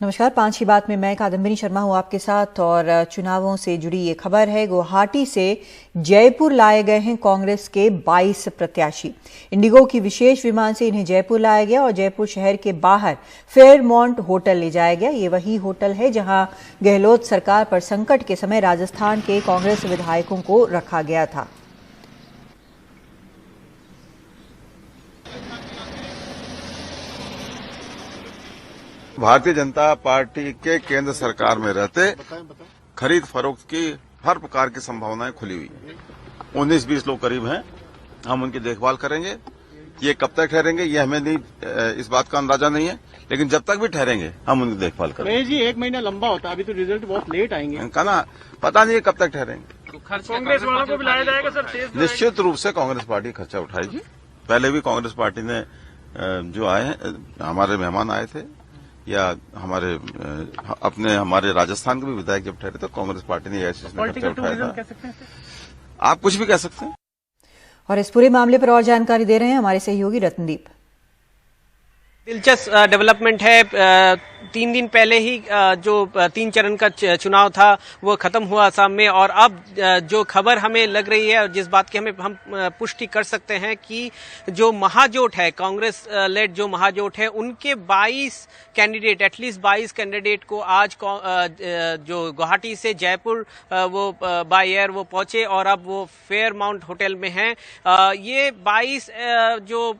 नमस्कार। 5 की बात में मैं कादम्बिनी शर्मा हूं आपके साथ और चुनावों से जुड़ी ये खबर है। गुवाहाटी से जयपुर लाए गए हैं कांग्रेस के 22 प्रत्याशी। इंडिगो की विशेष विमान से इन्हें जयपुर लाया गया और जयपुर शहर के बाहर फेयरमाउंट होटल ले जाया गया। ये वही होटल है जहां गहलोत सरकार पर संकट के समय राजस्थान के कांग्रेस विधायकों को रखा गया था। भारतीय जनता पार्टी के केंद्र सरकार में रहते खरीद फरोख्त की हर प्रकार की संभावनाएं खुली हुई है। 19-20 लोग करीब हैं। हम उनकी देखभाल करेंगे। ये कब तक ठहरेंगे ये हमें नहीं, इस बात का अंदाजा नहीं है, लेकिन जब तक भी ठहरेंगे हम उनकी देखभाल करेंगे। जी 1 महीना लंबा होता है, अभी तो रिजल्ट बहुत लेट आएंगे। कहना पता नहीं है कब तक ठहरेंगे। तो कांग्रेस वालों को भी लाया जाएगा सर? निश्चित रूप से कांग्रेस पार्टी खर्चा उठाएगी। पहले भी कांग्रेस पार्टी ने जो आए हैं, हमारे मेहमान आए थे या हमारे राजस्थान के भी विधायक जब ठहरे तो कांग्रेस पार्टी ने ऐसे खर्चा उठाया था। आप कुछ भी कह सकते हैं। और इस पूरे मामले पर और जानकारी दे रहे हैं हमारे सहयोगी रत्नदीप। दिलचस्प डेवलपमेंट है। 3 दिन पहले ही जो 3 चरण का चुनाव था वो खत्म हुआ असम में, और अब जो खबर हमें लग रही है और जिस बात की हम पुष्टि कर सकते हैं कि जो महाजोट है, कांग्रेस लेड जो महाजोट है, उनके 22 कैंडिडेट, एटलीस्ट 22 कैंडिडेट को आज जो गुवाहाटी से जयपुर वो बाय एयर वो पहुंचे और अब वो फेयरमाउंट होटल में हैं। ये 22 जो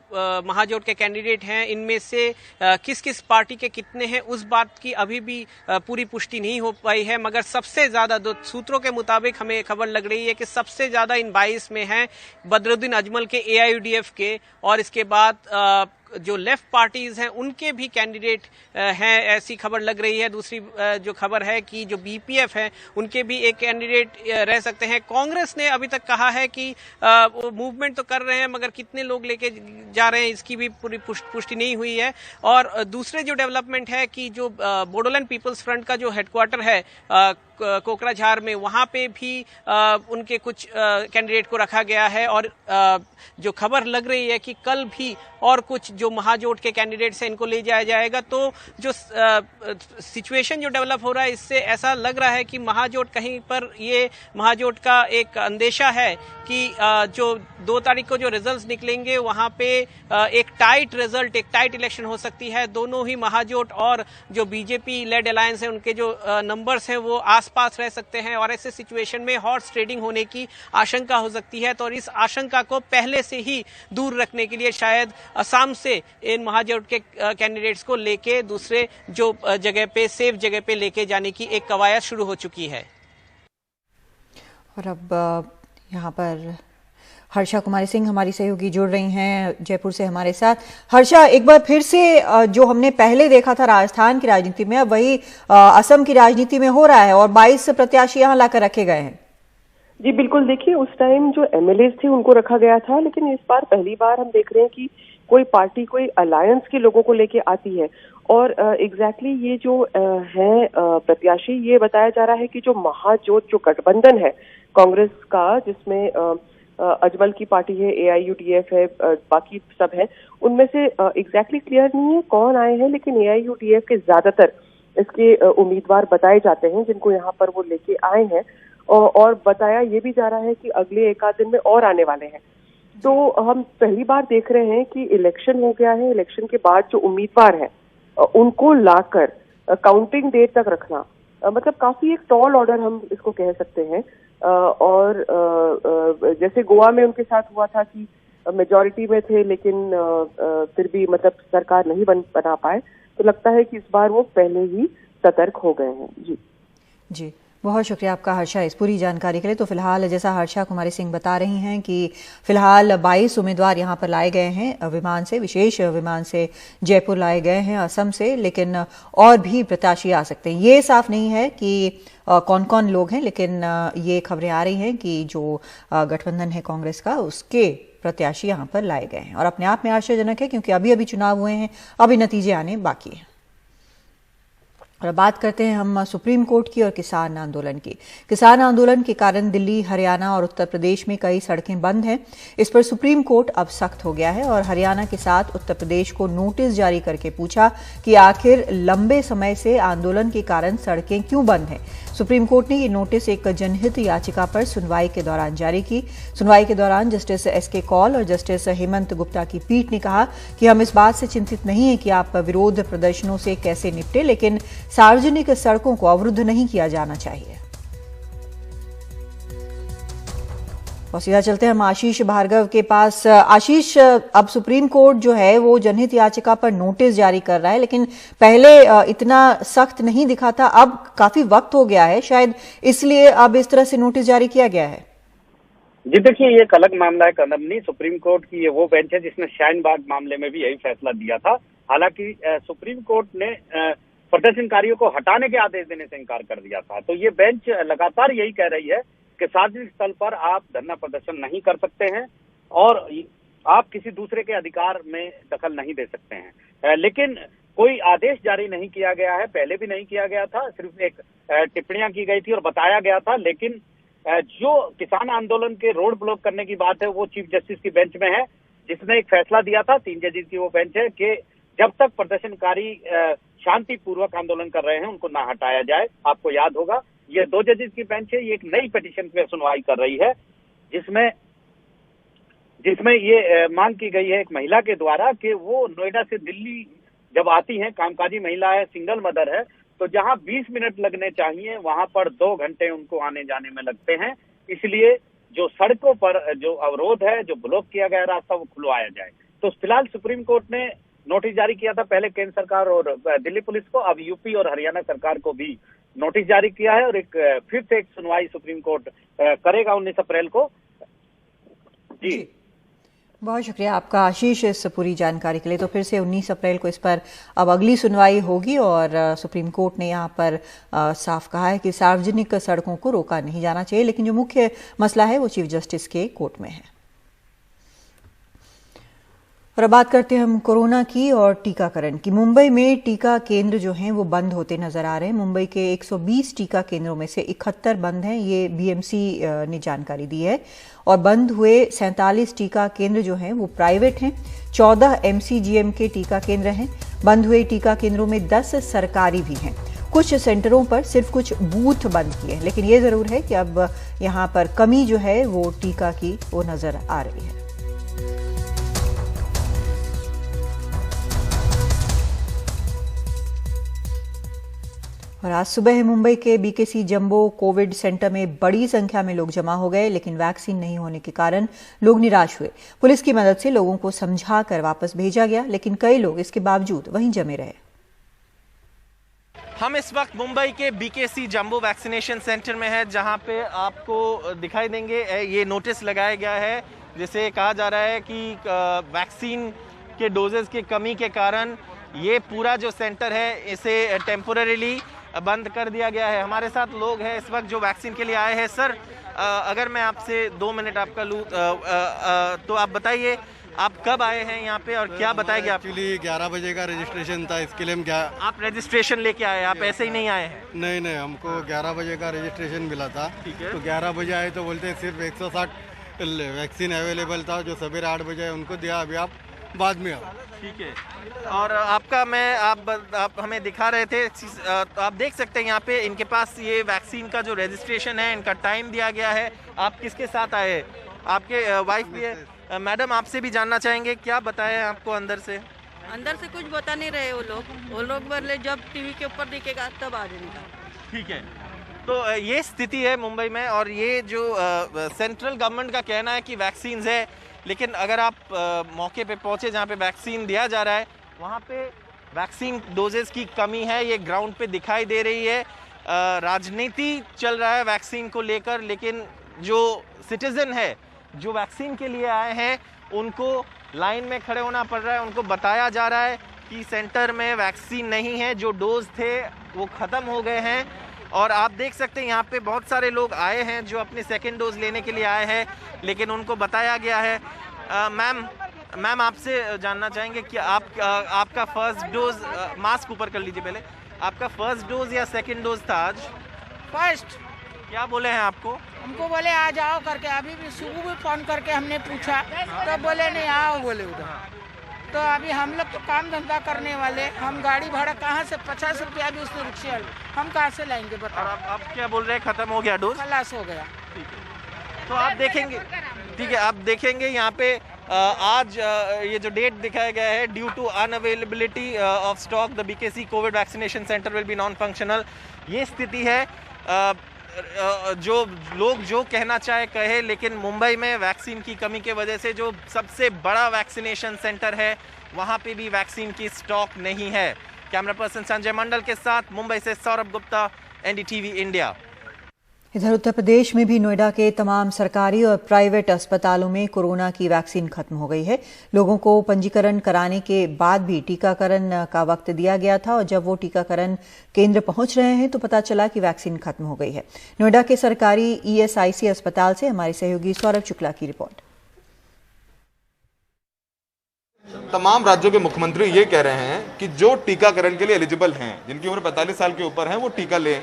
महाजोट के कैंडिडेट हैं, इनमें से किस किस पार्टी के कितने हैं उस बात की अभी भी पूरी पुष्टि नहीं हो पाई है, मगर सबसे ज्यादा दो सूत्रों के मुताबिक हमें खबर लग रही है कि सबसे ज्यादा इन 22 में हैं बदरुद्दीन अजमल के AIUDF के, और इसके बाद जो लेफ्ट पार्टीज हैं उनके भी कैंडिडेट हैं, ऐसी खबर लग रही है। दूसरी जो खबर है कि जो BPF है उनके भी एक कैंडिडेट रह सकते हैं। कांग्रेस ने अभी तक कहा है कि वो मूवमेंट तो कर रहे हैं, मगर कितने लोग लेके जा रहे हैं इसकी भी पूरी पुष्टि नहीं हुई है। और दूसरे जो डेवलपमेंट है कि जो बोडोलैंड पीपल्स फ्रंट का जो हेडक्वार्टर है कोकराझार में, वहां पे भी उनके कुछ कैंडिडेट को रखा गया है। और जो खबर लग रही है कि कल भी और कुछ जो महाजोट के कैंडिडेट्स हैं इनको ले जाया जाएगा। तो जो सिचुएशन जो डेवलप हो रहा है, इससे ऐसा लग रहा है कि महाजोट कहीं पर, ये महाजोट का एक अंदेशा है कि जो 2 तारीख को जो रिजल्ट्स निकलेंगे वहां पे एक टाइट रिजल्ट, एक टाइट इलेक्शन हो सकती है। दोनों ही महाजोट और जो BJP लेड अलायंस है उनके जो नंबर्स हैं वो आसपास रह सकते हैं, और ऐसे सिचुएशन में हॉर्स ट्रेडिंग होने की आशंका हो सकती है। तो इस आशंका को पहले से ही दूर रखने के लिए शायद असम से इन महाजोट के कैंडिडेट्स को लेके दूसरे जो जगह पे, सेफ जगह पे लेके जाने की एक कवायद शुरू हो चुकी है। और अब यहाँ पर हर्षा कुमारी सिंह हमारी सहयोगी जुड़ रही हैं जयपुर से हमारे साथ। हर्षा, एक बार फिर से जो हमने पहले देखा था राजस्थान की राजनीति में, अब वही असम की राजनीति में हो रहा है और 22 प्रत्याशी यहाँ लाकर रखे गए हैं। जी बिल्कुल, देखिए उस टाइम जो MLAs थे उनको रखा गया था, लेकिन इस बार पहली बार हम देख रहे हैं कि कोई पार्टी कोई अलायंस के लोगों को लेके आती है। और एग्जैक्टली ये जो है प्रत्याशी, ये बताया जा रहा है कि जो महाजोट जो गठबंधन है कांग्रेस का, जिसमें अजमल की पार्टी है, AIUDF है, बाकी सब है, उनमें से एग्जैक्टली क्लियर नहीं है कौन आए हैं, लेकिन AIUDF के ज्यादातर इसके उम्मीदवार बताए जाते हैं जिनको यहाँ पर वो लेके आए हैं। और बताया ये भी जा रहा है कि अगले 1 आध दिन में और आने वाले हैं। तो हम पहली बार देख रहे हैं कि इलेक्शन हो गया है, इलेक्शन के बाद जो उम्मीदवार हैं उनको लाकर काउंटिंग डेट तक रखना, मतलब काफी एक टॉल ऑर्डर हम इसको कह सकते हैं। और जैसे गोवा में उनके साथ हुआ था कि मेजॉरिटी में थे लेकिन फिर भी मतलब सरकार नहीं बना पाए, तो लगता है कि इस बार वो पहले ही सतर्क हो गए हैं। जी बहुत शुक्रिया आपका हर्षा इस पूरी जानकारी के लिए। तो फिलहाल जैसा हर्षा कुमारी सिंह बता रही हैं कि फिलहाल 22 उम्मीदवार यहाँ पर लाए गए हैं विमान से, विशेष विमान से जयपुर लाए गए हैं असम से, लेकिन और भी प्रत्याशी आ सकते हैं। ये साफ नहीं है कि कौन कौन लोग हैं, लेकिन ये खबरें आ रही हैं कि जो गठबंधन है कांग्रेस का, उसके प्रत्याशी यहाँ पर लाए गए हैं। और अपने आप में आश्चर्यजनक है क्योंकि अभी अभी चुनाव हुए हैं, अभी नतीजे आने बाकी हैं। और अब बात करते हैं हम सुप्रीम कोर्ट की और किसान आंदोलन की। किसान आंदोलन के कारण दिल्ली, हरियाणा और उत्तर प्रदेश में कई सड़कें बंद हैं। इस पर सुप्रीम कोर्ट अब सख्त हो गया है और हरियाणा के साथ उत्तर प्रदेश को नोटिस जारी करके पूछा कि आखिर लंबे समय से आंदोलन के कारण सड़कें क्यों बंद हैं। सुप्रीम कोर्ट ने ये नोटिस एक जनहित याचिका पर सुनवाई के दौरान जारी की। सुनवाई के दौरान जस्टिस एसके कौल और जस्टिस हेमंत गुप्ता की पीठ ने कहा कि हम इस बात से चिंतित नहीं हैं कि आप विरोध प्रदर्शनों से कैसे निपटे, लेकिन सार्वजनिक सड़कों को अवरुद्ध नहीं किया जाना चाहिए। और सीधा चलते हैं हम आशीष भार्गव के पास। आशीष, अब सुप्रीम कोर्ट जो है वो जनहित याचिका पर नोटिस जारी कर रहा है, लेकिन पहले इतना सख्त नहीं दिखा था। अब काफी वक्त हो गया है, शायद इसलिए अब इस तरह से नोटिस जारी किया गया है। जी देखिए, ये एक अलग मामला है कदमनी। सुप्रीम कोर्ट की ये वो बेंच है जिसने शाहीन बाग मामले में भी यही फैसला दिया था। हालांकि सुप्रीम कोर्ट ने प्रदर्शनकारियों को हटाने के आदेश देने से इनकार कर दिया था। तो ये बेंच लगातार यही कह रही है कि सार्वजनिक स्थल पर आप धरना प्रदर्शन नहीं कर सकते हैं और आप किसी दूसरे के अधिकार में दखल नहीं दे सकते हैं। लेकिन कोई आदेश जारी नहीं किया गया है, पहले भी नहीं किया गया था। सिर्फ एक टिप्पणियां की गई थी और बताया गया था। लेकिन जो किसान आंदोलन के रोड ब्लॉक करने की बात है वो चीफ जस्टिस की बेंच में है, जिसने एक फैसला दिया था। 3 जजेस की वो बेंच है कि जब तक प्रदर्शनकारी शांतिपूर्वक आंदोलन कर रहे हैं उनको ना हटाया जाए। आपको याद होगा ये 2 जजेस की बेंच है, ये एक नई पिटीशन पे सुनवाई कर रही है जिसमें ये मांग की गई है एक महिला के द्वारा कि वो नोएडा से दिल्ली जब आती हैं, कामकाजी महिला है, सिंगल मदर है, तो जहां 20 मिनट लगने चाहिए वहां पर 2 घंटे उनको आने जाने में लगते हैं। इसलिए जो सड़कों पर जो अवरोध है, जो ब्लॉक किया गया रास्ता, वो खुलवाया जाए। तो फिलहाल सुप्रीम कोर्ट ने नोटिस जारी किया था, पहले केंद्र सरकार और दिल्ली पुलिस को, अब यूपी और हरियाणा सरकार को भी नोटिस जारी किया है और फिर से एक सुनवाई सुप्रीम कोर्ट करेगा 19 अप्रैल को। जी बहुत शुक्रिया आपका आशीष इस पूरी जानकारी के लिए। तो फिर से 19 अप्रैल को इस पर अब अगली सुनवाई होगी और सुप्रीम कोर्ट ने यहाँ पर साफ कहा है कि सार्वजनिक सड़कों को रोका नहीं जाना चाहिए, लेकिन जो मुख्य मसला है वो चीफ जस्टिस के कोर्ट में है। और अब बात करते हैं हम कोरोना की और टीकाकरण की। मुंबई में टीका केंद्र जो हैं वो बंद होते नजर आ रहे हैं। मुंबई के 120 टीका केंद्रों में से 71 बंद हैं, ये बीएमसी ने जानकारी दी है। और बंद हुए 47 टीका केंद्र जो हैं वो प्राइवेट हैं, 14 एमसीजीएम के टीका केंद्र हैं। बंद हुए टीका केंद्रों में 10 सरकारी भी हैं। कुछ सेंटरों पर सिर्फ कुछ बूथ बंद किए हैं, लेकिन ये जरूर है कि अब यहाँ पर कमी जो है वो टीका की वो नजर आ रही है। और आज सुबह मुंबई के बीकेसी जंबो कोविड सेंटर में बड़ी संख्या में लोग जमा हो गए, लेकिन वैक्सीन नहीं होने के कारण लोग निराश हुए। पुलिस की मदद से लोगों को समझाकर वापस भेजा गया, लेकिन कई लोग इसके बावजूद वहीं जमे रहे। हम इस वक्त मुंबई के बीकेसी जंबो वैक्सीनेशन सेंटर में है, जहां पे आपको दिखाई देंगे ये नोटिस लगाया गया है, जिसे कहा जा रहा है कि वैक्सीन के डोजेस की कमी के कारण ये पूरा जो सेंटर है इसे टेम्पोररीली बंद कर दिया गया है। हमारे साथ लोग हैं इस वक्त जो वैक्सीन के लिए आए हैं। सर, अगर मैं आपसे 2 मिनट आपका लूँ तो आप बताइए आप कब आए हैं यहाँ पे और क्या बताएंगे आप? एक्चुअली 11 बजे का रजिस्ट्रेशन था, इसके लिए हम क्या आप रजिस्ट्रेशन लेके आए, आप ऐसे ही नहीं आए हैं? नहीं, हमको 11 बजे का रजिस्ट्रेशन मिला था। ठीक है। तो 11 बजे आए तो बोलते सिर्फ 160 वैक्सीन अवेलेबल था, जो सवेरे 8 बजे उनको दिया, अभी आप बाद में आओ। ठीक है। और आपका आप हमें दिखा रहे थे, तो आप देख सकते हैं यहाँ पे इनके पास ये वैक्सीन का जो रजिस्ट्रेशन है, इनका टाइम दिया गया है। आप किसके साथ आए? आपके वाइफ भी है। मैडम, आपसे भी जानना चाहेंगे, क्या बताया आपको अंदर से? अंदर से कुछ बता नहीं रहे वो लोग बोले जब टीवी के ऊपर दिखेगा तब आ जाएगा। ठीक है। तो ये स्थिति है मुंबई में, और ये जो सेंट्रल गवर्नमेंट का कहना है कि वैक्सीन है, लेकिन अगर आप मौके पे पहुंचे जहाँ पे वैक्सीन दिया जा रहा है, वहाँ पे वैक्सीन डोजेस की कमी है, ये ग्राउंड पे दिखाई दे रही है। राजनीति चल रहा है वैक्सीन को लेकर, लेकिन जो सिटीजन है जो वैक्सीन के लिए आए हैं उनको लाइन में खड़े होना पड़ रहा है। उनको बताया जा रहा है कि सेंटर में वैक्सीन नहीं है, जो डोज थे वो ख़त्म हो गए हैं। और आप देख सकते हैं यहाँ पे बहुत सारे लोग आए हैं जो अपनी सेकेंड डोज लेने के लिए आए हैं, लेकिन उनको बताया गया है। मैम आपसे जानना चाहेंगे कि आपका फर्स्ट डोज, मास्क ऊपर कर लीजिए पहले, आपका फर्स्ट डोज या सेकंड डोज था आज? फर्स्ट। क्या बोले हैं आपको? हमको बोले आ जाओ करके, अभी भी सुबह भी फोन करके हमने पूछा तो बोले नहीं आओ बोले उधर। तो अभी हम लोग तो काम धंधा करने वाले, हम गाड़ी भाड़ा कहाँ से 50 रुपया भी उसने रिक्शे हम कहाँ से लाएंगे बताओ। आप क्या बोल रहे हैं, खत्म हो गया डोज? खलास हो गया। तो आप देखेंगे, ठीक है, आप देखेंगे यहाँ पे आज ये जो डेट दिखाया गया है, due to unavailability of stock the BKC covid vaccination centre will be non functional. ये स्थिति है। जो लोग जो कहना चाहे कहे, लेकिन मुंबई में वैक्सीन की कमी के वजह से जो सबसे बड़ा वैक्सीनेशन सेंटर है वहाँ पे भी वैक्सीन की स्टॉक नहीं है। कैमरा पर्सन संजय मंडल के साथ मुंबई से सौरभ गुप्ता, एनडीटीवी इंडिया। इधर उत्तर प्रदेश में भी नोएडा के तमाम सरकारी और प्राइवेट अस्पतालों में कोरोना की वैक्सीन खत्म हो गई है। लोगों को पंजीकरण कराने के बाद भी टीकाकरण का वक्त दिया गया था और जब वो टीकाकरण केंद्र पहुंच रहे हैं तो पता चला कि वैक्सीन खत्म हो गई है। नोएडा के सरकारी ईएसआईसी अस्पताल से हमारे सहयोगी सौरभ शुक्ला की रिपोर्ट। तमाम राज्यों के मुख्यमंत्री ये कह रहे हैं कि जो टीकाकरण के लिए एलिजिबल हैं, जिनकी उम्र 45 साल के ऊपर है, वो टीका लें।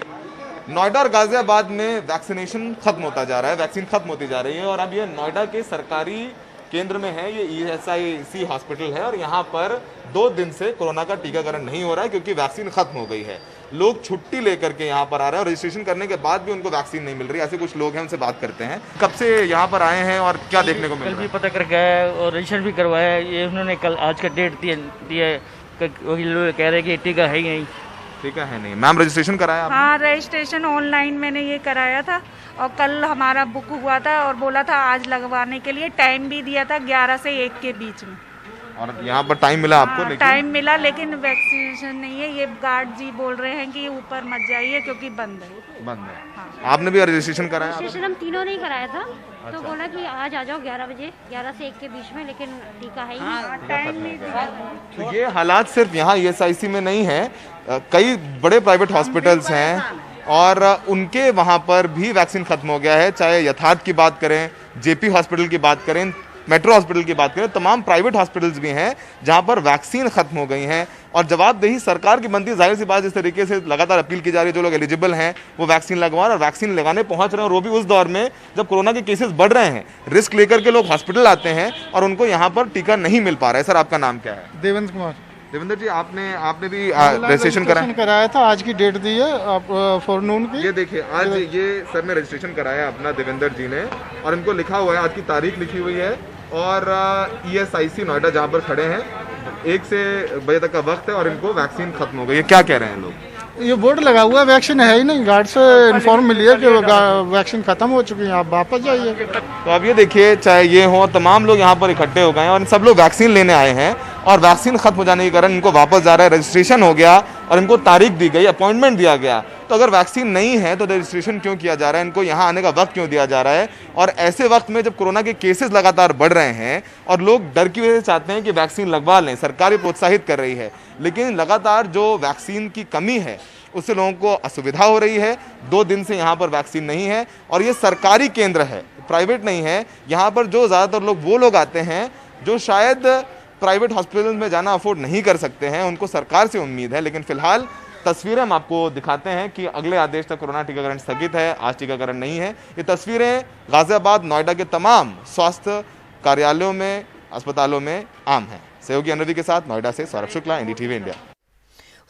नोएडा और गाजियाबाद में वैक्सीनेशन खत्म होता जा रहा है, वैक्सीन खत्म होती जा रही है और अब ये नोएडा के सरकारी केंद्र में है, ये ईएसआईसी हॉस्पिटल है और यहाँ पर 2 दिन से कोरोना का टीकाकरण नहीं हो रहा है क्योंकि वैक्सीन खत्म हो गई है। लोग छुट्टी लेकर के यहाँ पर आ रहे हैं और रजिस्ट्रेशन करने के बाद भी उनको वैक्सीन नहीं मिल रही। ऐसे कुछ लोग हैं, उनसे बात करते हैं। कब से यहाँ पर आए हैं और क्या देखने को मिल रहा है? कल भी पता कर गया और रजिस्ट्रेशन भी करवाया है। ये उन्होंने कल आज का डेट दिया है, लोग कह रहे हैं कि टीका है ही नहीं। टीका है नहीं। मैम रजिस्ट्रेशन कराया आपने? हाँ, रजिस्ट्रेशन ऑनलाइन मैंने ये कराया था और कल हमारा बुक हुआ था और बोला था आज लगवाने के लिए। टाइम भी दिया था 11 से 1 के बीच में। और यहाँ पर टाइम मिला आपको? हाँ, टाइम मिला लेकिन वैक्सीनेशन नहीं है। ये गार्ड जी बोल रहे हैं कि ऊपर मत जाइए क्योंकि बंद है। बंद है। हाँ। आपने भी रजिस्ट्रेशन कराया? रजिस्ट्रेशन हम तीनों ने कराया था। तो बोला कि आज आ जाओ 11 बजे, 11 से 1 के बीच में, लेकिन टीका है ही नहीं। टाइम नहीं दिया। तो ये हालात सिर्फ यहाँ ईएसआईसी में नहीं है, कई बड़े प्राइवेट हॉस्पिटल्स हैं और उनके वहाँ पर भी वैक्सीन खत्म हो गया है। चाहे यथार्थ की बात करें, जेपी हॉस्पिटल की बात करें, मेट्रो हॉस्पिटल की बात करें, तमाम प्राइवेट हॉस्पिटल्स भी हैं जहां पर वैक्सीन खत्म हो गई हैं और जवाबदेही सरकार की बनती। जाहिर सी बात, जिस तरीके से लगातार अपील की जा रही है, जो लोग एलिजिबल हैं वो वैक्सीन लगवा और वैक्सीन लगाने पहुंच रहे हैं, और वो भी उस दौर में जब कोरोना के केसेस बढ़ रहे हैं। रिस्क लेकर के लोग हॉस्पिटल आते हैं और उनको यहाँ पर टीका नहीं मिल पा रहा है। सर, आपका नाम क्या है? देवेंद्र कुमार। देवेंद्र जी, आपने भी रजिस्ट्रेशन कराया था। आज की डेट दी है फॉरनून की। ये देखिए, आज ये सर ने रजिस्ट्रेशन कराया अपना, देवेंद्र जी ने, और इनको लिखा हुआ है, आज की तारीख लिखी हुई है और ईएसआईसी नोएडा जहां पर खड़े हैं 1 बजे तक का वक्त है और इनको वैक्सीन खत्म हो गई है। क्या कह रहे हैं लोग? ये बोर्ड लगा हुआ है, वैक्सीन है ही नहीं। गार्ड से इन्फॉर्म मिली है कि वैक्सीन खत्म हो चुकी है, आप वापस जाइए। तो अब ये देखिए, चाहे ये हो, तमाम लोग यहाँ पर इकट्ठे हो गए हैं और सब लोग वैक्सीन लेने आए हैं और वैक्सीन खत्म हो जाने के कारण इनको वापस जा रहा है। रजिस्ट्रेशन हो गया और इनको तारीख दी गई, अपॉइंटमेंट दिया गया। तो अगर वैक्सीन नहीं है तो रजिस्ट्रेशन क्यों किया जा रहा है? इनको यहाँ आने का वक्त क्यों दिया जा रहा है? और ऐसे वक्त में जब कोरोना के केसेस लगातार बढ़ रहे हैं और लोग डर की वजह से चाहते हैं कि वैक्सीन लगवा लें, सरकार भी प्रोत्साहित कर रही है, लेकिन लगातार जो वैक्सीन की कमी है उससे लोगों को असुविधा हो रही है। 2 दिन से यहाँ पर वैक्सीन नहीं है और ये सरकारी केंद्र है, प्राइवेट नहीं है। यहाँ पर जो ज़्यादातर लोग वो लोग आते हैं जो शायद प्राइवेट हॉस्पिटल में जाना अफोर्ड नहीं कर सकते हैं, उनको सरकार से उम्मीद है। लेकिन फिलहाल तस्वीरें हम आपको दिखाते हैं कि अगले आदेश तक कोरोना टीकाकरण स्थगित है, आज टीकाकरण नहीं है। ये तस्वीरें गाजियाबाद, नोएडा के तमाम स्वास्थ्य कार्यालयों में, अस्पतालों में आम हैं। सहयोगी अनुराधी के साथ नोएडा से सौरभ शुक्ला, एनडीटीवी इंडिया।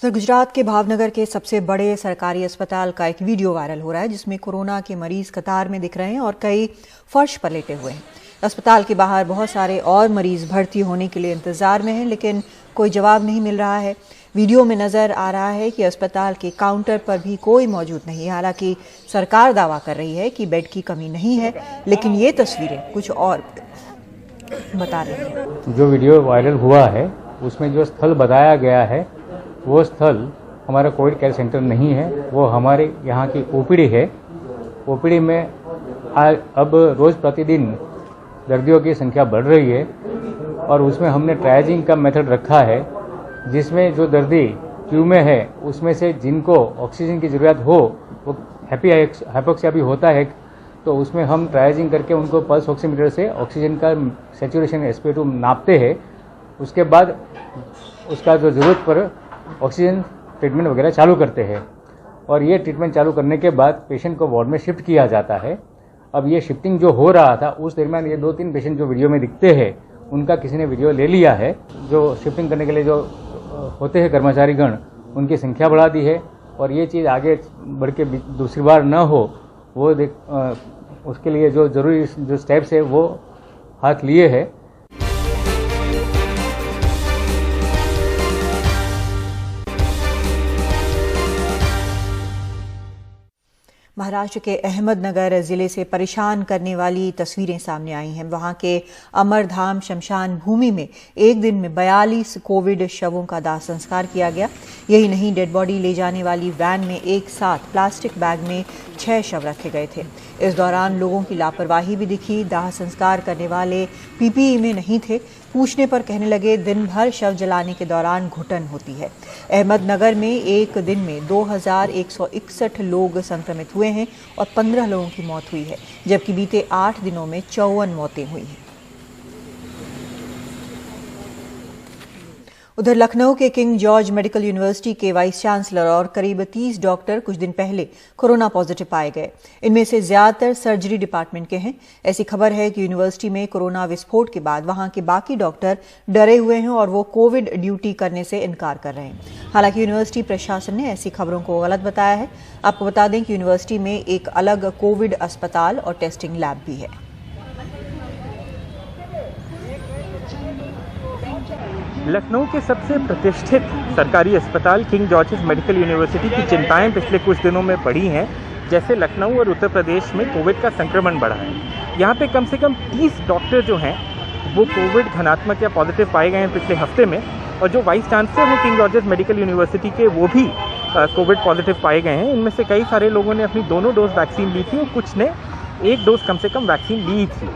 उधर गुजरात के भावनगर के सबसे बड़े सरकारी अस्पताल का एक वीडियो वायरल हो रहा है जिसमें कोरोना के मरीज कतार में दिख रहे हैं और कई फर्श पर लेटे हुए हैं। अस्पताल के बाहर बहुत सारे और मरीज भर्ती होने के लिए इंतजार में हैं, लेकिन कोई जवाब नहीं मिल रहा है। वीडियो में नजर आ रहा है कि अस्पताल के काउंटर पर भी कोई मौजूद नहीं है। हालांकि सरकार दावा कर रही है कि बेड की कमी नहीं है, लेकिन ये तस्वीरें कुछ और बता रही हैं। जो वीडियो वायरल हुआ है उसमें जो स्थल बताया गया है वो स्थल हमारा कोविड केयर सेंटर नहीं है, वो हमारे यहाँ की ओपीडी है। ओपीडी में अब रोज़ प्रतिदिन दर्दियों की संख्या बढ़ रही है और उसमें हमने ट्रायजिंग का मेथड रखा है, जिसमें जो दर्दी क्यू में है उसमें से जिनको ऑक्सीजन की ज़रूरत हो, वो हाइपोक्सिया भी होता है, तो उसमें हम ट्रायजिंग करके उनको पल्स ऑक्सीमीटर से ऑक्सीजन का सैचुरेशन SpO2 नापते हैं। उसके बाद उसका जो ज़रूरत पर ऑक्सीजन ट्रीटमेंट वगैरह चालू करते हैं और ये ट्रीटमेंट चालू करने के बाद पेशेंट को वार्ड में शिफ्ट किया जाता है। अब ये शिफ्टिंग जो हो रहा था उस दरमियान ये 2-3 पेशेंट जो वीडियो में दिखते हैं उनका किसी ने वीडियो ले लिया है। जो शिफ्टिंग करने के लिए जो होते हैं कर्मचारीगण उनकी संख्या बढ़ा दी है और ये चीज़ आगे बढ़ के दूसरी बार न हो वो उसके लिए जो ज़रूरी जो स्टेप्स है वो हाथ लिए है। महाराष्ट्र के अहमदनगर जिले से परेशान करने वाली तस्वीरें सामने आई हैं। वहां के अमरधाम शमशान भूमि में एक दिन में 42 कोविड शवों का दाह संस्कार किया गया। यही नहीं, डेड बॉडी ले जाने वाली वैन में एक साथ प्लास्टिक बैग में 6 शव रखे गए थे। इस दौरान लोगों की लापरवाही भी दिखी। दाह संस्कार करने वाले पीपीई में नहीं थे। पूछने पर कहने लगे दिन भर शव जलाने के दौरान घुटन होती है। अहमदनगर में एक दिन में 2161 लोग संक्रमित हुए हैं और 15 लोगों की मौत हुई है, जबकि बीते 8 दिनों में 54 मौतें हुई हैं। उधर लखनऊ के किंग जॉर्ज मेडिकल यूनिवर्सिटी के वाइस चांसलर और करीब 30 डॉक्टर कुछ दिन पहले कोरोना पॉजिटिव पाए गए। इनमें से ज्यादातर सर्जरी डिपार्टमेंट के हैं। ऐसी खबर है कि यूनिवर्सिटी में कोरोना विस्फोट के बाद वहां के बाकी डॉक्टर डरे हुए हैं और वो कोविड ड्यूटी करने से इनकार कर रहे हैं। हालांकि यूनिवर्सिटी प्रशासन ने ऐसी खबरों को गलत बताया है। आपको बता दें कि यूनिवर्सिटी में एक अलग कोविड अस्पताल और टेस्टिंग लैब भी है। लखनऊ के सबसे प्रतिष्ठित सरकारी अस्पताल किंग जॉर्ज मेडिकल यूनिवर्सिटी की चिंताएं पिछले कुछ दिनों में बढ़ी हैं। जैसे लखनऊ और उत्तर प्रदेश में कोविड का संक्रमण बढ़ा है। यहाँ पे कम से कम 30 डॉक्टर जो हैं वो कोविड धनात्मक या पॉजिटिव पाए गए हैं पिछले हफ्ते में, और जो वाइस चांसलर हैं किंग जॉर्ज मेडिकल यूनिवर्सिटी के वो भी कोविड पॉजिटिव पाए गए हैं। इनमें से कई सारे लोगों ने अपनी दोनों डोज वैक्सीन ली थी और कुछ ने एक डोज कम से कम वैक्सीन ली थी।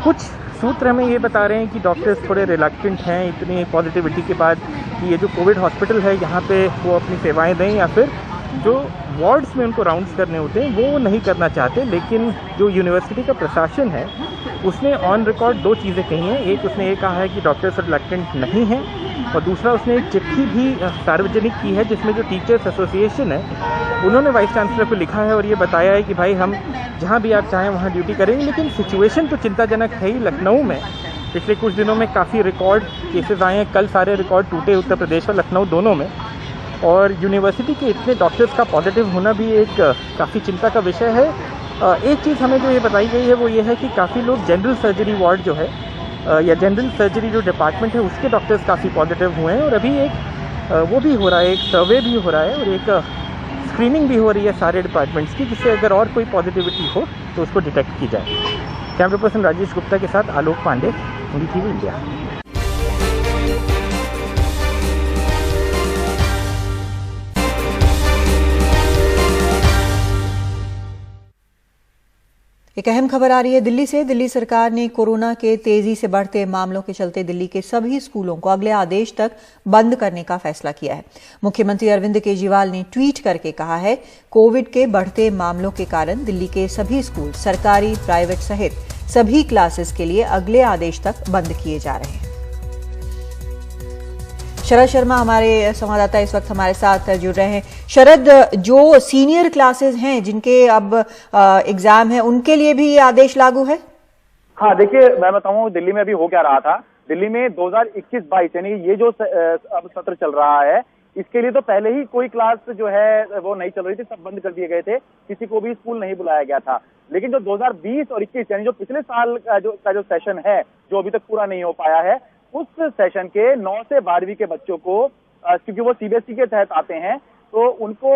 कुछ सूत्र हमें ये बता रहे हैं कि डॉक्टर्स थोड़े रिलक्टेंट हैं इतनी पॉजिटिविटी के बाद कि ये जो कोविड हॉस्पिटल है यहाँ पे वो अपनी सेवाएं दें, या फिर जो वार्ड्स में उनको राउंड्स करने होते हैं वो नहीं करना चाहते। लेकिन जो यूनिवर्सिटी का प्रशासन है उसने ऑन रिकॉर्ड 2 चीज़ें कही हैं। एक, उसने ये कहा है कि डॉक्टर्स रिलक्टेंट नहीं हैं, और दूसरा उसने एक चिट्ठी भी सार्वजनिक की है जिसमें जो टीचर्स एसोसिएशन है उन्होंने वाइस चांसलर को लिखा है और ये बताया है कि भाई हम जहाँ भी आप चाहें वहाँ ड्यूटी करेंगे। लेकिन सिचुएशन तो चिंताजनक है ही। लखनऊ में पिछले कुछ दिनों में काफ़ी रिकॉर्ड केसेस आए हैं। कल सारे रिकॉर्ड टूटे उत्तर प्रदेश और लखनऊ दोनों में, और यूनिवर्सिटी के इतने डॉक्टर्स का पॉजिटिव होना भी एक काफ़ी चिंता का विषय है। एक चीज़ हमें जो ये बताई गई है वो ये है कि काफ़ी लोग जनरल सर्जरी वार्ड जो है या जनरल सर्जरी जो डिपार्टमेंट है उसके डॉक्टर्स काफ़ी पॉजिटिव हुए हैं, और अभी एक वो भी हो रहा है, एक सर्वे भी हो रहा है और एक स्क्रीनिंग भी हो रही है सारे डिपार्टमेंट्स की, जिससे अगर और कोई पॉजिटिविटी हो तो उसको डिटेक्ट की जाए। कैमरा पर्सन राजेश गुप्ता के साथ आलोक पांडे, NDTV इंडिया। एक अहम खबर आ रही है दिल्ली से। दिल्ली सरकार ने कोरोना के तेजी से बढ़ते मामलों के चलते दिल्ली के सभी स्कूलों को अगले आदेश तक बंद करने का फैसला किया है। मुख्यमंत्री अरविंद केजरीवाल ने ट्वीट करके कहा है, कोविड के बढ़ते मामलों के कारण दिल्ली के सभी स्कूल सरकारी, प्राइवेट सहित सभी क्लासेस के लिए अगले आदेश तक बंद किए जा रहे हैं। शरद शर्मा हमारे संवाददाता इस वक्त हमारे साथ जुड़ रहे हैं। शरद, जो सीनियर क्लासेस हैं जिनके अब एग्जाम है उनके लिए भी ये आदेश लागू है? हाँ, देखिए मैं बताऊं दिल्ली में अभी हो क्या रहा था। दिल्ली में 2021-22 यानी ये जो अब सत्र चल रहा है इसके लिए तो पहले ही कोई क्लास जो है वो नहीं चल रही थी, सब बंद कर दिए गए थे, किसी को भी स्कूल नहीं बुलाया गया था। लेकिन जो 2020 और 21 यानी जो पिछले साल का जो सेशन है जो अभी तक पूरा नहीं हो पाया है, उस सेशन के 9 से 12वीं के बच्चों को क्योंकि वो सीबीएसई के तहत आते हैं तो उनको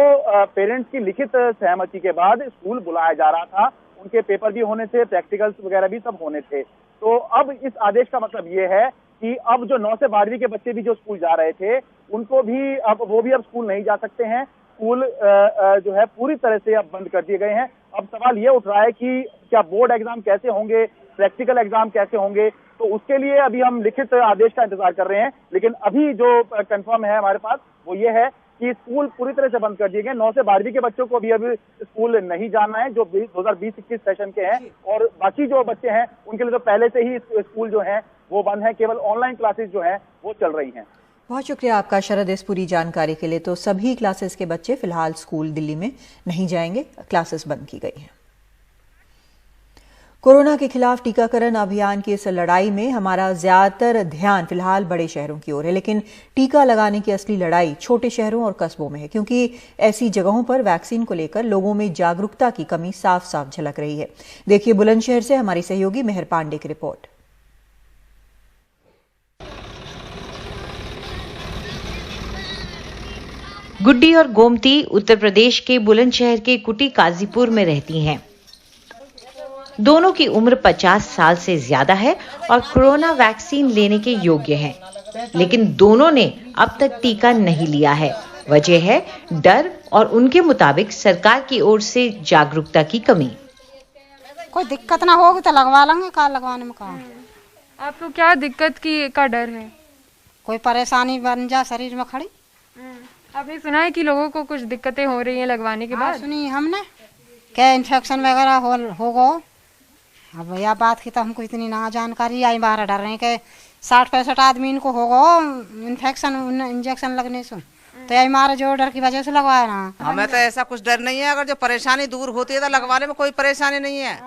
पेरेंट्स की लिखित सहमति के बाद स्कूल बुलाया जा रहा था। उनके पेपर भी होने थे, प्रैक्टिकल्स वगैरह भी सब होने थे। तो अब इस आदेश का मतलब ये है कि अब जो 9 से 12वीं के बच्चे भी जो स्कूल जा रहे थे उनको भी अब स्कूल नहीं जा सकते हैं। स्कूल जो है पूरी तरह से अब बंद कर दिए गए हैं। अब सवाल ये उठ रहा है कि क्या बोर्ड एग्जाम कैसे होंगे, प्रैक्टिकल एग्जाम कैसे होंगे, तो उसके लिए अभी हम लिखित आदेश का इंतजार कर रहे हैं। लेकिन अभी जो कंफर्म है हमारे पास वो ये है कि स्कूल पूरी तरह से बंद कर दिए गए। 9 से 12वीं के बच्चों को भी अभी स्कूल नहीं जाना है जो 2020-21 सेशन के हैं, और बाकी जो बच्चे हैं उनके लिए तो पहले से ही स्कूल जो है वो बंद है, केवल ऑनलाइन क्लासेस जो है वो चल रही हैं। बहुत शुक्रिया आपका शरद इस पूरी जानकारी के लिए। तो सभी क्लासेस के बच्चे फिलहाल स्कूल दिल्ली में नहीं जाएंगे, क्लासेस बंद की गई हैं। कोरोना के खिलाफ टीकाकरण अभियान की इस लड़ाई में हमारा ज्यादातर ध्यान फिलहाल बड़े शहरों की ओर है, लेकिन टीका लगाने की असली लड़ाई छोटे शहरों और कस्बों में है, क्योंकि ऐसी जगहों पर वैक्सीन को लेकर लोगों में जागरूकता की कमी साफ साफ झलक रही है। देखिए बुलंदशहर से हमारी सहयोगी मेहर पांडे की रिपोर्ट। गुड्डी और गोमती उत्तर प्रदेश के बुलंदशहर के कुटी काजीपुर में रहती हैं। दोनों की उम्र 50 साल से ज्यादा है और कोरोना वैक्सीन लेने के योग्य हैं, लेकिन दोनों ने अब तक टीका नहीं लिया है। वजह है डर और उनके मुताबिक सरकार की ओर से जागरूकता की कमी। कोई दिक्कत ना होगी तो लगवा लेंगे, का लगवाने में कहा। आपको क्या दिक्कत का डर है? कोई परेशानी बन जा शरीर में खड़ी। आपने सुना है कि लोगों को कुछ दिक्कतें हो रही हैं लगवाने के बाद? सुनी हमने क्या इन्फेक्शन वगैरह होगा। अब यह बात की तो हमको इतनी ना जानकारी आई, बाहर डर रहे हैं कि 60-65 आदमी इनको होगा इन्फेक्शन इंजेक्शन लगने से, तो यही मारे जो डर की वजह से लगवाया ना। हमें तो ऐसा कुछ डर नहीं है, अगर जो परेशानी दूर होती है तो लगवाने में कोई परेशानी नहीं है,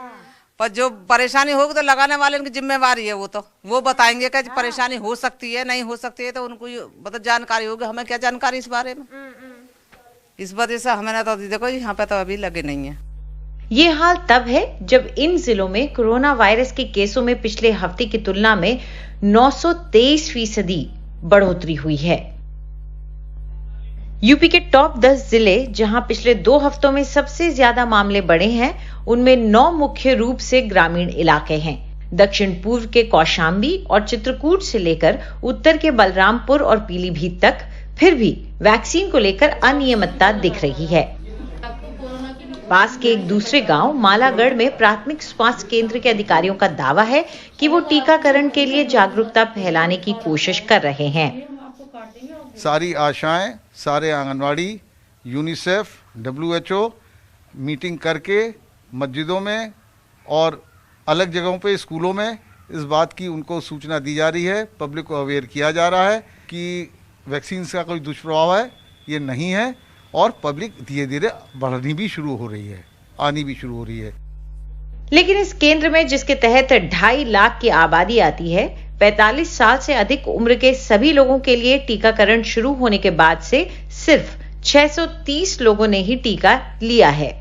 पर जो परेशानी होगी तो लगाने वाले की जिम्मेवारी है। वो बताएंगे कि परेशानी हो सकती है नहीं हो सकती है, तो उनको मतलब जानकारी होगी। हमें क्या जानकारी इस बारे में, इस वजह से हमें तो देखो यहाँ पे तो अभी लगे नहीं है। ये हाल तब है जब इन जिलों में कोरोना वायरस के केसों में पिछले हफ्ते की तुलना में 923% बढ़ोतरी हुई है। यूपी के टॉप 10 जिले जहां पिछले 2 हफ्तों में सबसे ज्यादा मामले बढ़े हैं, उनमें 9 मुख्य रूप से ग्रामीण इलाके हैं। दक्षिण पूर्व के कौशाम्बी और चित्रकूट से लेकर उत्तर के बलरामपुर और पीलीभीत तक फिर भी वैक्सीन को लेकर अनियमितता दिख रही है। पास के एक दूसरे गांव मालागढ़ में प्राथमिक स्वास्थ्य केंद्र के अधिकारियों का दावा है कि वो टीकाकरण के लिए जागरूकता फैलाने की कोशिश कर रहे हैं। सारी आशाएं, सारे आंगनवाड़ी, यूनिसेफ, WHO मीटिंग करके मस्जिदों में और अलग जगहों पे स्कूलों में इस बात की उनको सूचना दी जा रही है, पब्लिक को अवेयर किया जा रहा है कि वैक्सीन का कोई दुष्प्रभाव है ये नहीं है, और पब्लिक धीरे धीरे बढ़नी भी शुरू हो रही है, आनी भी शुरू हो रही है। लेकिन इस केंद्र में जिसके तहत 2.5 लाख की आबादी आती है, 45 साल से अधिक उम्र के सभी लोगों के लिए टीकाकरण शुरू होने के बाद से सिर्फ 630 लोगों ने ही टीका लिया है।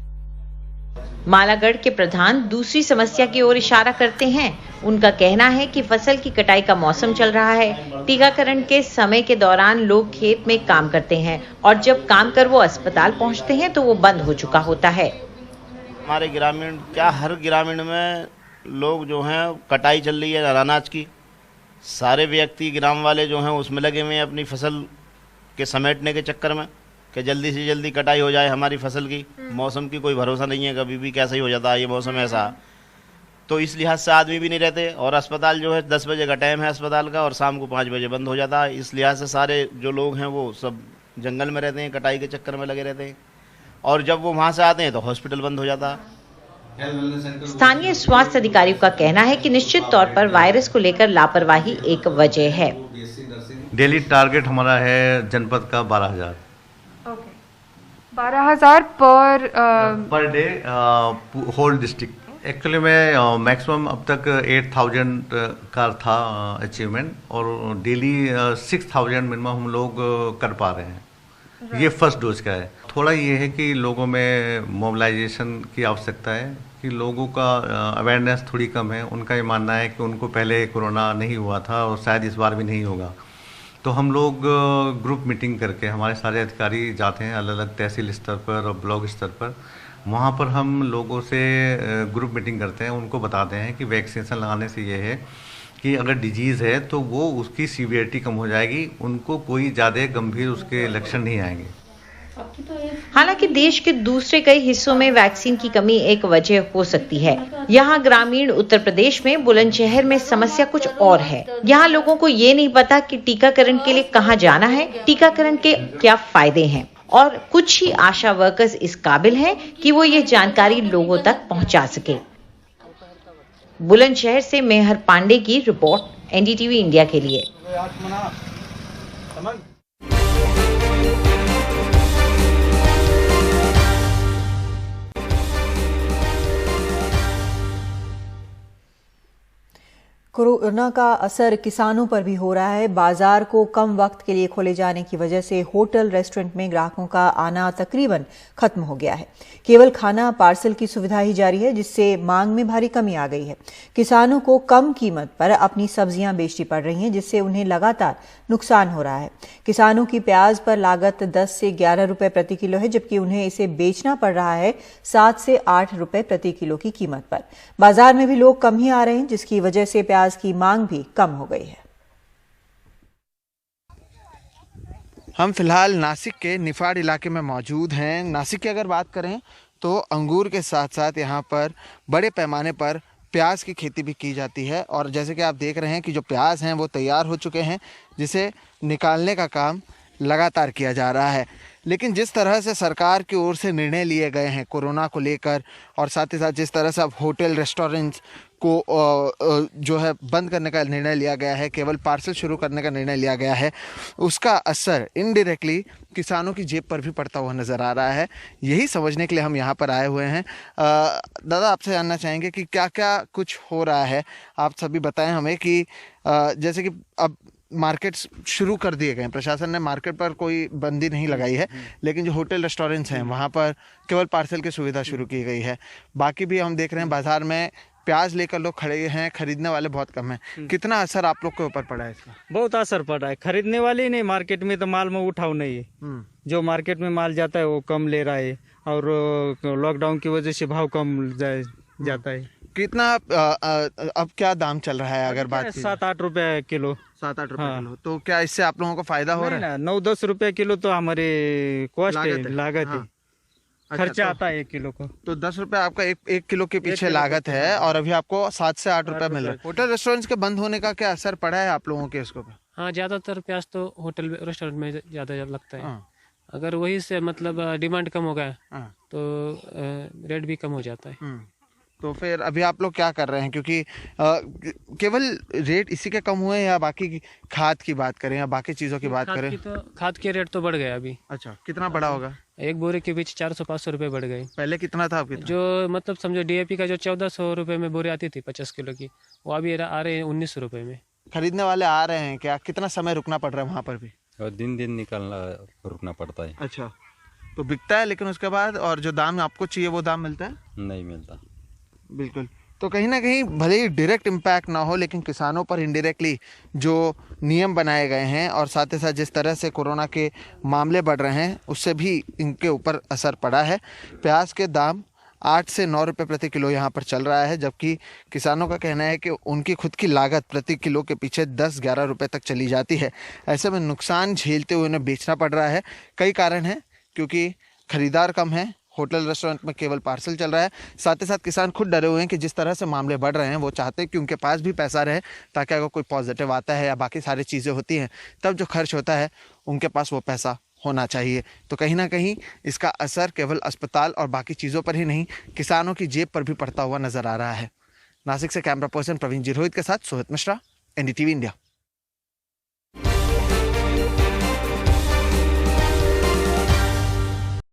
मालागढ़ के प्रधान दूसरी समस्या की ओर इशारा करते हैं। उनका कहना है कि फसल की कटाई का मौसम चल रहा है। टीकाकरण के समय के दौरान लोग खेत में काम करते हैं और जब काम कर वो अस्पताल पहुंचते हैं तो वो बंद हो चुका होता है। हमारे ग्रामीण क्या हर ग्रामीण में लोग जो हैं कटाई चल रही है अनाज की, सारे व्यक्ति ग्राम वाले जो हैं उसमें लगे हुए हैं अपनी फसल के समेटने के चक्कर में कि जल्दी से जल्दी कटाई हो जाए हमारी फसल की। मौसम की कोई भरोसा नहीं है, कभी भी कैसा ही हो जाता है ये मौसम ऐसा, तो इस लिहाज से आदमी भी नहीं रहते। और अस्पताल जो है 10 बजे का टाइम है अस्पताल का और शाम को 5 बजे बंद हो जाता है। इस लिहाज से सारे जो लोग हैं वो सब जंगल में रहते हैं, कटाई के चक्कर में लगे रहते हैं, और जब वो वहाँ से आते हैं तो हॉस्पिटल बंद हो जाता है। स्थानीय स्वास्थ्य अधिकारियों का कहना है कि निश्चित तौर पर वायरस को लेकर लापरवाही एक वजह है। डेली टारगेट हमारा है जनपद का 12,000। 12,000 per day whole district. Actually में मैक्सिमम अब तक 8,000 का था अचीवमेंट, और डेली 6,000 मिनिमम हम लोग कर पा रहे हैं। ये फर्स्ट डोज का है। थोड़ा ये है कि लोगों में मोबिलाइजेशन की आवश्यकता है कि लोगों का अवेयरनेस थोड़ी कम है। उनका ये मानना है कि उनको पहले कोरोना नहीं हुआ था और शायद इस बार भी नहीं होगा। तो हम लोग ग्रुप मीटिंग करके हमारे सारे अधिकारी जाते हैं अलग अलग तहसील स्तर पर और ब्लॉक स्तर पर, वहाँ पर हम लोगों से ग्रुप मीटिंग करते हैं। उनको बताते हैं कि वैक्सीनेशन लगाने से ये है कि अगर डिजीज़ है तो वो उसकी सीवियरिटी कम हो जाएगी, उनको कोई ज़्यादा गंभीर उसके लक्षण नहीं आएंगे। हालांकि देश के दूसरे कई हिस्सों में वैक्सीन की कमी एक वजह हो सकती है। यहाँ ग्रामीण उत्तर प्रदेश में बुलंदशहर में समस्या कुछ और है। यहाँ लोगों को ये नहीं पता कि टीकाकरण के लिए कहाँ जाना है, टीकाकरण के क्या फायदे हैं, और कुछ ही आशा वर्कर्स इस काबिल हैं कि वो ये जानकारी लोगों तक पहुँचा सके। बुलंदशहर से मेहर पांडे की रिपोर्ट, NDTV इंडिया के लिए। कोरोना का असर किसानों पर भी हो रहा है। बाजार को कम वक्त के लिए खोले जाने की वजह से होटल रेस्टोरेंट में ग्राहकों का आना तकरीबन खत्म हो गया है। केवल खाना पार्सल की सुविधा ही जारी है, जिससे मांग में भारी कमी आ गई है। किसानों को कम कीमत पर अपनी सब्जियां बेचनी पड़ रही हैं, जिससे उन्हें लगातार नुकसान हो रहा है। किसानों की प्याज पर लागत 10 से 11 रुपए प्रति किलो है, जबकि उन्हें इसे बेचना पड़ रहा है 7 से 8 रुपए प्रति किलो की कीमत पर। बाजार में भी लोग कम ही आ रहे हैं, जिसकी वजह से प्याज की मांग भी कम हो गई है। हम फिलहाल नासिक के निफाड इलाके में मौजूद हैं। नासिक की अगर बात करें तो अंगूर के साथ साथ यहाँ पर बड़े पैमाने पर प्याज की खेती भी की जाती है, और जैसे कि आप देख रहे हैं कि जो प्याज हैं वो तैयार हो चुके हैं, जिसे निकालने का काम लगातार किया जा रहा है। लेकिन जिस तरह से सरकार की ओर से निर्णय लिए गए हैं कोरोना को लेकर, और साथ ही साथ जिस तरह से अब होटल रेस्टोरेंट्स को जो है बंद करने का निर्णय लिया गया है, केवल पार्सल शुरू करने का निर्णय लिया गया है, उसका असर इनडायरेक्टली किसानों की जेब पर भी पड़ता हुआ नज़र आ रहा है। यही समझने के लिए हम यहाँ पर आए हुए हैं। दादा, आपसे जानना चाहेंगे कि क्या क्या कुछ हो रहा है। आप सभी बताएं हमें कि जैसे कि अब मार्केट्स शुरू कर दिए गए हैं, प्रशासन ने मार्केट पर कोई बंदी नहीं लगाई है, लेकिन जो होटल रेस्टोरेंट्स हैं वहाँ पर केवल पार्सल की सुविधा शुरू की गई है। बाकी भी हम देख रहे हैं बाज़ार में प्याज लेकर लोग खड़े हैं, खरीदने वाले बहुत कम हैं। कितना असर आप लोग के ऊपर पड़ा है इसका? बहुत असर पड़ा है। खरीदने वाले ही नहीं, मार्केट में तो माल में उठाव नहीं है। जो मार्केट में माल जाता है वो कम ले रहा है, और लॉकडाउन की वजह से भाव कम जाता है। कितना अब क्या दाम चल रहा है अगर बात 7-8 रुपए किलो? 7-8 रुपए किलो। तो क्या इससे आप लोगों को फायदा हो रहा है? 9-10 रुपए किलो तो हमारे कॉस्ट है, लागत है। खर्चा आता है 1 किलो को। तो 10 रुपए आपका एक किलो के पीछे लागत है, और अभी आपको 7 से 8 रुपए मिल रहा है। होटल रेस्टोरेंट्स के बंद होने का क्या असर पड़ा है आप लोगों के इसको? हाँ, ज्यादातर प्याज तो होटल रेस्टोरेंट में ज्यादा लगता है। अगर वही से मतलब डिमांड कम हो गया तो रेट भी कम हो जाता है। तो फिर अभी आप लोग क्या कर रहे हैं? क्योंकि केवल रेट इसी के कम हुए, या बाकी खाद की बात करें या बाकी चीज़ों की बात करें? खाद के रेट तो बढ़ गया अभी। अच्छा, कितना बढ़ा होगा? एक बोरे के बीच 400-500 रुपए बढ़ गए। पहले कितना था आपके? जो मतलब समझो DAP का जो 1400 रुपए में बोरे आती थी 50 किलो की, वो अभी आ रहे हैं 1900 रुपए में। खरीदने वाले आ रहे हैं क्या? कितना समय रुकना पड़ रहा है वहाँ पर भी? दिन निकालना रुकना पड़ता है। अच्छा, तो बिकता है, लेकिन उसके बाद और जो दाम आपको चाहिए वो दाम मिलता है? नहीं मिलता। बिल्कुल। तो कहीं ना कहीं भले ही डायरेक्ट इम्पैक्ट ना हो, लेकिन किसानों पर इनडायरेक्टली जो नियम बनाए गए हैं, और साथ ही साथ जिस तरह से कोरोना के मामले बढ़ रहे हैं, उससे भी इनके ऊपर असर पड़ा है। प्याज के दाम 8 से 9 रुपए प्रति किलो यहाँ पर चल रहा है, जबकि किसानों का कहना है कि उनकी खुद की लागत प्रति किलो के पीछे 10-11 रुपए तक चली जाती है। ऐसे में नुकसान झेलते हुए उन्हें बेचना पड़ रहा है। कई कारण हैं, क्योंकि खरीदार कम है, होटल रेस्टोरेंट में केवल पार्सल चल रहा है। साथ ही साथ किसान खुद डरे हुए हैं कि जिस तरह से मामले बढ़ रहे हैं, वो चाहते हैं कि उनके पास भी पैसा रहे, ताकि अगर कोई पॉजिटिव आता है या बाकी सारी चीज़ें होती हैं, तब जो खर्च होता है उनके पास वो पैसा होना चाहिए। तो कहीं ना कहीं इसका असर केवल अस्पताल और बाकी चीज़ों पर ही नहीं, किसानों की जेब पर भी पड़ता हुआ नजर आ रहा है। नासिक से कैमरा पर्सन प्रवीण जी रोहित के साथ सोहित मिश्रा, NDTV इंडिया।